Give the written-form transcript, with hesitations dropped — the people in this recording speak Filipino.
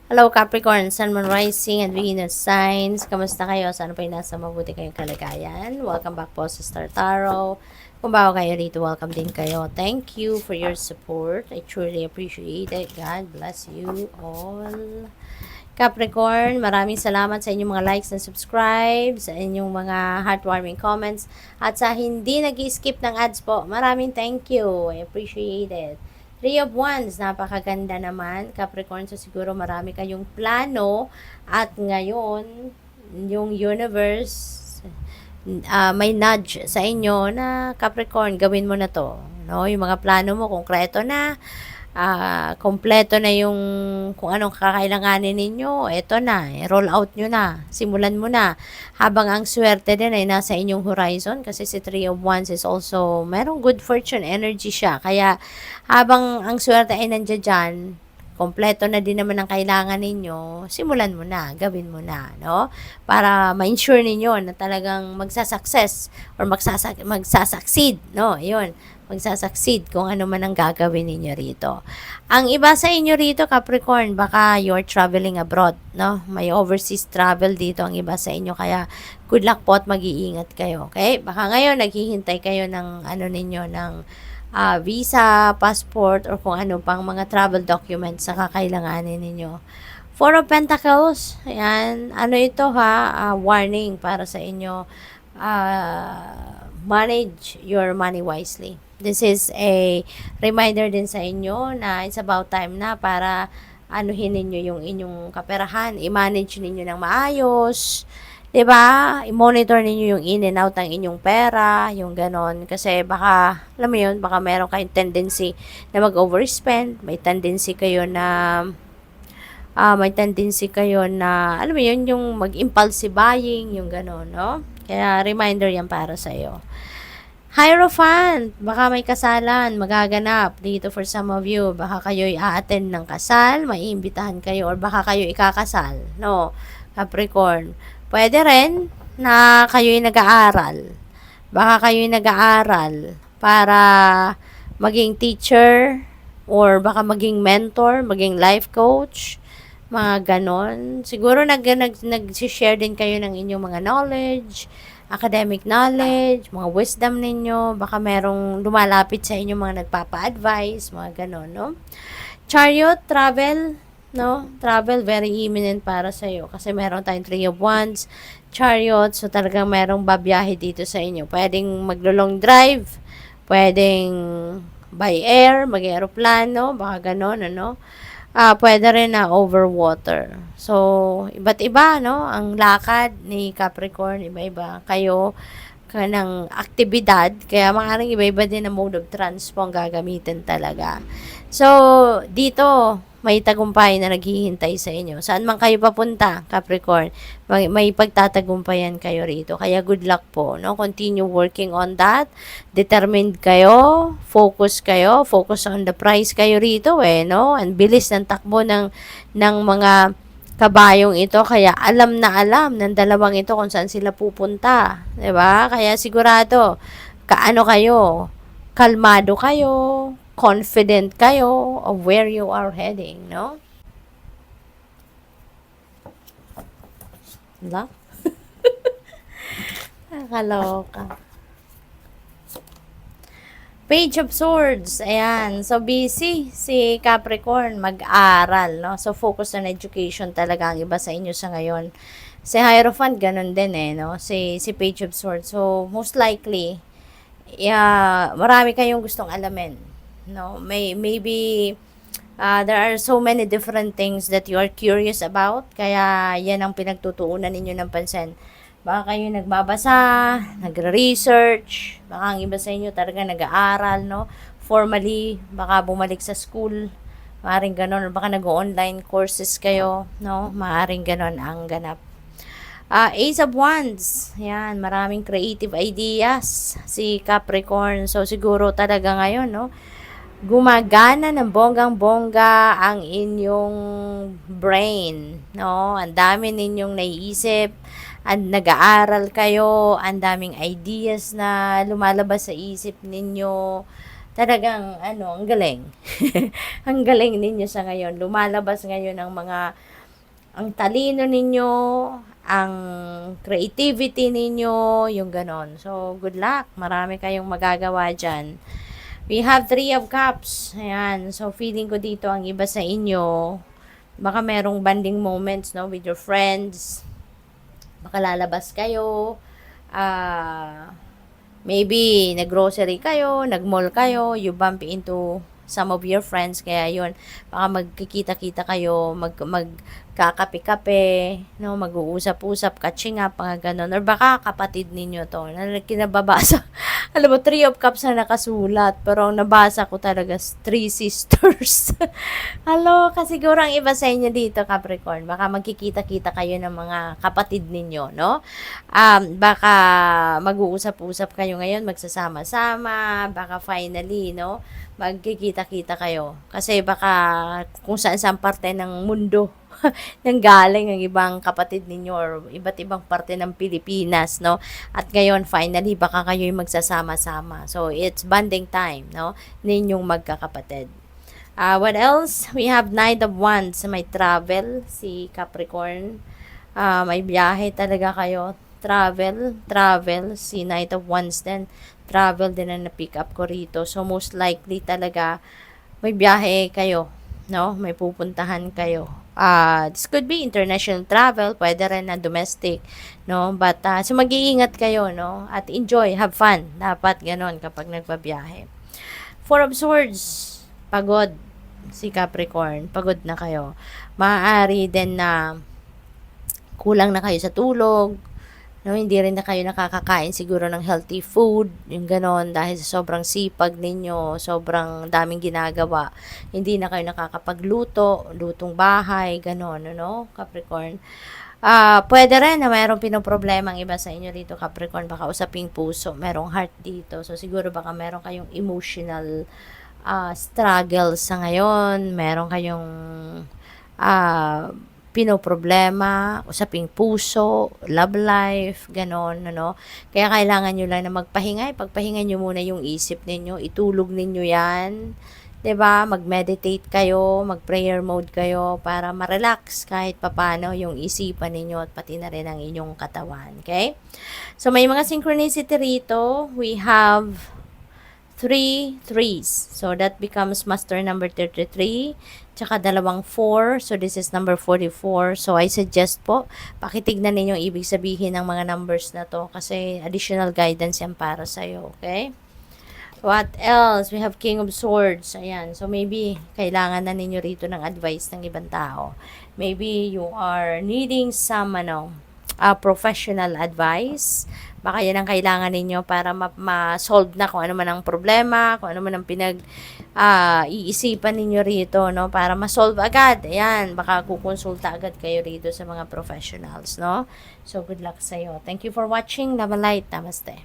Hello Capricorn, Sun, Moon, Rising, and Venus signs. Kamusta kayo? Sana po yung nasa mabuti kayong kalagayan. Welcome back po sa Star Tarot. Kung bago kayo rito, welcome din kayo. Thank you for your support. I truly appreciate it. God bless you all. Capricorn, maraming salamat sa inyong mga likes and subscribe, sa inyong mga heartwarming comments, at sa hindi nag-skip ng ads po. Maraming thank you. I appreciate it. Three of Wands, napakaganda naman. Capricorn, so siguro marami kayong plano at ngayon, yung universe, may nudge sa inyo na Capricorn, gawin mo na to. No? Yung mga plano mo, konkreto na, kompleto na yung kung anong kakailanganin ninyo, eto na, roll out nyo na, simulan mo na. Habang ang swerte din ay nasa inyong horizon, kasi si Three of Wands is also, merong good fortune energy siya. Kaya, habang ang swerte ay nandiyan dyan, kompleto na din naman ang kailangan ninyo, simulan mo na, gawin mo na, no? Para ma-ensure ninyo na talagang magsasucess or magsasucceed, no? Yun, magsasucceed kung ano man ang gagawin ninyo rito. Ang iba sa inyo rito, Capricorn, baka you're traveling abroad, no? May overseas travel dito ang iba sa inyo, kaya good luck po at mag-iingat kayo, okay? Baka ngayon naghihintay kayo ng ano ninyo, ng visa, passport, or kung ano pang mga travel documents sa kakailanganin ninyo. Four of Pentacles, ayan, ano ito ha, warning para sa inyo, manage your money wisely. This is a reminder din sa inyo na it's about time na para anuhin ninyo yung inyong kaperahan, i-manage ninyo ng maayos, 'di ba? I-monitor ninyo yung in and out ng inyong pera, yung ganon. Kasi baka, alam mo yun, baka meron kayong tendency na mag-overspend, may tendency kayo na, alam mo yun, yung mag-impulsive buying, yung ganon, no? Kaya reminder yan para sa iyo. Hierophant, baka may kasalan magaganap dito for some of you. Baka kayo'y a-attend ng kasal, maiimbitahan kayo, or baka kayo ikakasal, no? Capricorn, pwede rin na kayo'y nag-aaral. Baka kayo'y nag-aaral para maging teacher, or baka maging mentor, maging life coach, mga ganon. Siguro nag-share din kayo ng inyong mga knowledge, academic knowledge, mga wisdom ninyo, baka merong lumalapit sa inyo mga nagpapa-advise, mga ganon, no? Chariot, travel, no? Travel, very imminent para sa iyo kasi meron tayong Three of Wands, Chariot, so talagang merong babiyahe dito sa inyo. Pwedeng maglo-long drive, pwedeng by air, mag-aeroplano, baka ganon, ano? Pwede rin na over water. So, iba't iba, no? Ang lakad ni Capricorn, iba-iba. Kayo, ng aktibidad, kaya maaaring iba-iba din ang mode of transport ang gagamitin talaga. So, dito, may tagumpay na naghihintay sa inyo. Saan man kayo papunta, Capricorn, may pagtatagumpayan kayo rito. Kaya good luck po, no? Continue working on that. Determined kayo, focus on the prize kayo rito, no? Ang bilis ng takbo ng mga kabayong ito, kaya alam na alam ng dalawang ito kung saan sila pupunta, 'di ba? Kaya sigurado kaano kayo, kalmado kayo, confident kayo of where you are heading, no? Wala? Nakakaloka. Page of Swords, ayan. So, busy si Capricorn, mag-aral, no? So, focus on education talaga ang iba sa inyo sa ngayon. Si Hierophant, ganun din no? Si Page of Swords. So, most likely, marami kayong gustong alamin, no? Maybe, there are so many different things that you are curious about, kaya yan ang pinagtutuunan ninyo ng pansin. Baka kayo nagbabasa, nagre-research, baka ang iba sa inyo talaga nag-aaral, no? Formally, baka bumalik sa school, maaring ganon, or baka nag-online courses kayo, no? Maaring ganon ang ganap. Ace of Wands, yan, maraming creative ideas si Capricorn. So, siguro talaga ngayon, no? Gumagana ng bonggang-bongga ang inyong brain, no? Ang dami ninyong naiisip, nag-aaral kayo, ang daming ideas na lumalabas sa isip ninyo, Talagang, ano, ang galing. Ang galing ninyo sa ngayon. Lumalabas ngayon ang talino ninyo, ang creativity ninyo, yung ganon. So, good luck. Marami kayong magagawa dyan. We have 3 of Cups. Ayan. So, feeling ko dito ang iba sa inyo, baka merong bonding moments, no, with your friends. Baka lalabas kayo. Maybe nag-grocery kayo, nag-mall kayo, you bump into some of your friends, kaya yun, baka magkikita-kita kayo, magkakape-kape, no, mag-uusap-usap, catching up, mga ganun, or baka kapatid ninyo to, na kinababasa, alam mo, 3 of Cups na nakasulat, pero ang nabasa ko talaga, 3 sisters. Hello, kasi siguro ang iba sa inyo dito, Capricorn, baka magkikita-kita kayo ng mga kapatid ninyo, no? Baka mag-uusap-usap kayo ngayon, magsasama-sama, baka finally, no, magkikita-kita kayo. Kasi baka kung saan-saan parte ng mundo nang galing ang ibang kapatid ninyo or iba't ibang parte ng Pilipinas, no? At ngayon, finally, baka kayo yung magsasama-sama. So, it's bonding time, no? Ninyong magkakapatid. What else? We have Knight of Wands. May travel, si Capricorn. May biyahe talaga kayo. Travel, si Knight of Wands din. Travel din ang na-pick up ko rito. So, most likely talaga, may biyahe kayo, no? May pupuntahan kayo. This could be international travel, pwede rin na domestic, no? But, so mag-iingat kayo, no? At enjoy, have fun. Dapat ganon kapag nagbabiyahe. 4 of Swords, pagod si Capricorn, pagod na kayo. Maaari din na kulang na kayo sa tulog, no, hindi rin na kayo nakakakain siguro ng healthy food, yung ganon, dahil sa sobrang sipag ninyo, sobrang daming ginagawa, hindi na kayo nakakapagluto, lutong bahay, ganon, no, Capricorn. Pwede rin na mayroong pinoproblema ang iba sa inyo dito, Capricorn, baka usaping puso, merong heart dito, so siguro baka meron kayong emotional struggle sa ngayon, meron kayong pinoproblema, usaping puso, love life, ganon, ano. Kaya kailangan nyo lang na magpahinga. Pagpahinga nyo muna yung isip ninyo, itulog ninyo yan, 'di ba? Mag-meditate kayo, mag-prayer mode kayo para ma-relax kahit papano yung isipan ninyo at pati na rin ang inyong katawan, okay? So, may mga synchronicity rito. We have 3 threes. So, that becomes master number 33. Tsaka 2 4. So, this is number 44. So, I suggest po, pakitignan ninyo ibig sabihin ng mga numbers na to kasi additional guidance yan para sa'yo. Okay? What else? We have King of Swords. Ayan. So, maybe kailangan na ninyo rito ng advice ng ibang tao. Maybe you are needing some, professional advice. Baka yan ang kailangan ninyo para ma-solve na kung ano man ang problema, kung ano man ang iisipan ninyo rito, no? Para ma-solve agad. Ayan, baka kukonsulta agad kayo rito sa mga professionals, no? So, good luck sa'yo. Thank you for watching. Love and light. Namaste.